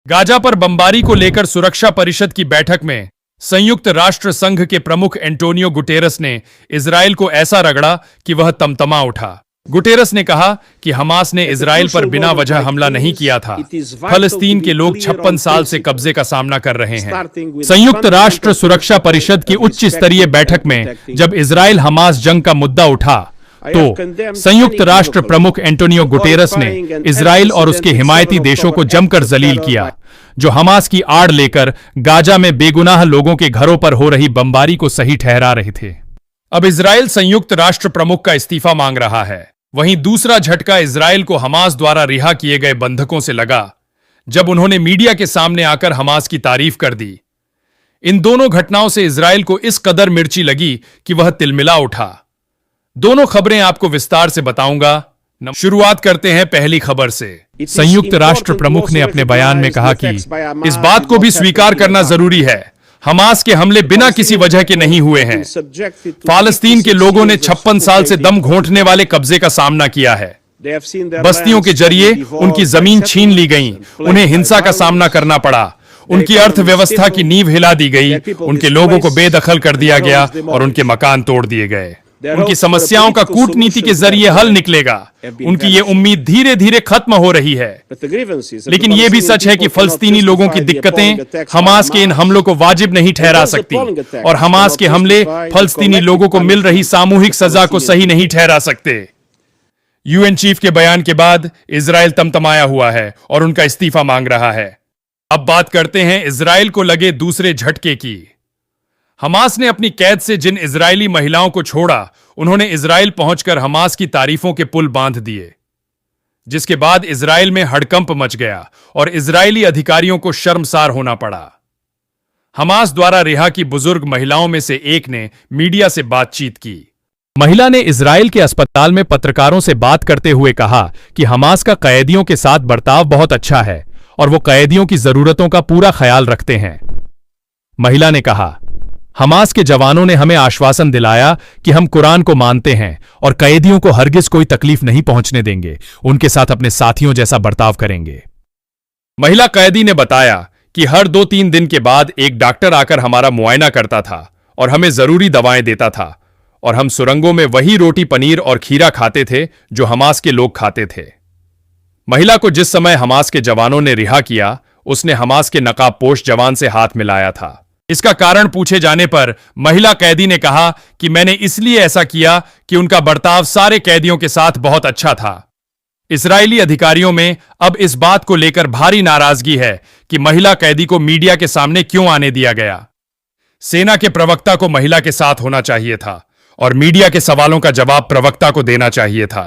Gaza पर बमबारी को लेकर सुरक्षा परिषद की बैठक में संयुक्त राष्ट्र संघ के प्रमुख एंटोनियो गुटेरस ने इजराइल को ऐसा रगड़ा कि वह तमतमा उठा। गुटेरस ने कहा कि हमास ने इजराइल पर बिना वजह हमला नहीं किया था। फलस्तीन के लोग 56 साल से कब्जे का सामना कर रहे हैं। संयुक्त राष्ट्र सुरक्षा परिषद की उच्च स्तरीय बैठक में जब इजराइल हमास जंग का मुद्दा उठा तो संयुक्त राष्ट्र प्रमुख एंटोनियो गुटेरस ने इजराइल और उसके हिमायती देशों को जमकर जलील किया, जो हमास की आड़ लेकर गाजा में बेगुनाह लोगों के घरों पर हो रही बमबारी को सही ठहरा रहे थे। अब इजराइल संयुक्त राष्ट्र प्रमुख का इस्तीफा मांग रहा है। वहीं दूसरा झटका इजराइल को हमास द्वारा रिहा किए गए बंधकों से लगा, जब उन्होंने मीडिया के सामने आकर हमास की तारीफ कर दी। इन दोनों घटनाओं से इजराइल को इस कदर मिर्ची लगी कि वह तिलमिला उठा। दोनों खबरें आपको विस्तार से बताऊंगा। शुरुआत करते हैं पहली खबर से। संयुक्त राष्ट्र प्रमुख ने अपने बयान में कहा कि इस बात को भी स्वीकार करना जरूरी है, हमास के हमले बिना किसी वजह के नहीं हुए हैं। फालस्तीन के लोगों ने 56 साल से दम घोंटने वाले कब्जे का सामना किया है। बस्तियों के जरिए उनकी जमीन छीन ली गई, उन्हें हिंसा का सामना करना पड़ा, उनकी अर्थव्यवस्था की नींव हिला दी गई, उनके लोगों को बेदखल कर दिया गया और उनके मकान तोड़ दिए गए। उनकी समस्याओं का कूटनीति के जरिए हल निकलेगा। उनकी ये उम्मीद धीरे धीरे खत्म हो रही है। लेकिन यह भी सच है कि फलस्तीनी लोगों की दिक्कतें हमास के इन हमलों को वाजिब नहीं ठहरा सकती और हमास के हमले फलस्तीनी लोगों को मिल रही सामूहिक सजा को सही नहीं ठहरा सकते। यूएन चीफ के बयान के बाद इजराइल तमतमाया हुआ है और उनका इस्तीफा मांग रहा है। अब बात करते हैं इजराइल को लगे दूसरे झटके की। हमास ने अपनी कैद से जिन इजरायली महिलाओं को छोड़ा, उन्होंने इजराइल पहुंचकर हमास की तारीफों के पुल बांध दिए, जिसके बाद इजराइल में हड़कंप मच गया और इजरायली अधिकारियों को शर्मसार होना पड़ा। हमास द्वारा रिहा की बुजुर्ग महिलाओं में से एक ने मीडिया से बातचीत की। महिला ने इजराइल के अस्पताल में पत्रकारों से बात करते हुए कहा कि हमास का कैदियों के साथ बर्ताव बहुत अच्छा है और वो कैदियों की जरूरतों का पूरा ख्याल रखते हैं। महिला ने कहा, हमास के जवानों ने हमें आश्वासन दिलाया कि हम कुरान को मानते हैं और कैदियों को हरगिज कोई तकलीफ नहीं पहुंचने देंगे, उनके साथ अपने साथियों जैसा बर्ताव करेंगे। महिला कैदी ने बताया कि हर 2-3 दिन के बाद एक डॉक्टर आकर हमारा मुआयना करता था और हमें जरूरी दवाएं देता था और हम सुरंगों में वही रोटी, पनीर और खीरा खाते थे जो हमास के लोग खाते थे। महिला को जिस समय हमास के जवानों ने रिहा किया, उसने हमास के नकाबपोश जवान से हाथ मिलाया था। इसका कारण पूछे जाने पर महिला कैदी ने कहा कि मैंने इसलिए ऐसा किया कि उनका बर्ताव सारे कैदियों के साथ बहुत अच्छा था। इजरायली अधिकारियों में अब इस बात को लेकर भारी नाराजगी है कि महिला कैदी को मीडिया के सामने क्यों आने दिया गया। सेना के प्रवक्ता को महिला के साथ होना चाहिए था और मीडिया के सवालों का जवाब प्रवक्ता को देना चाहिए था।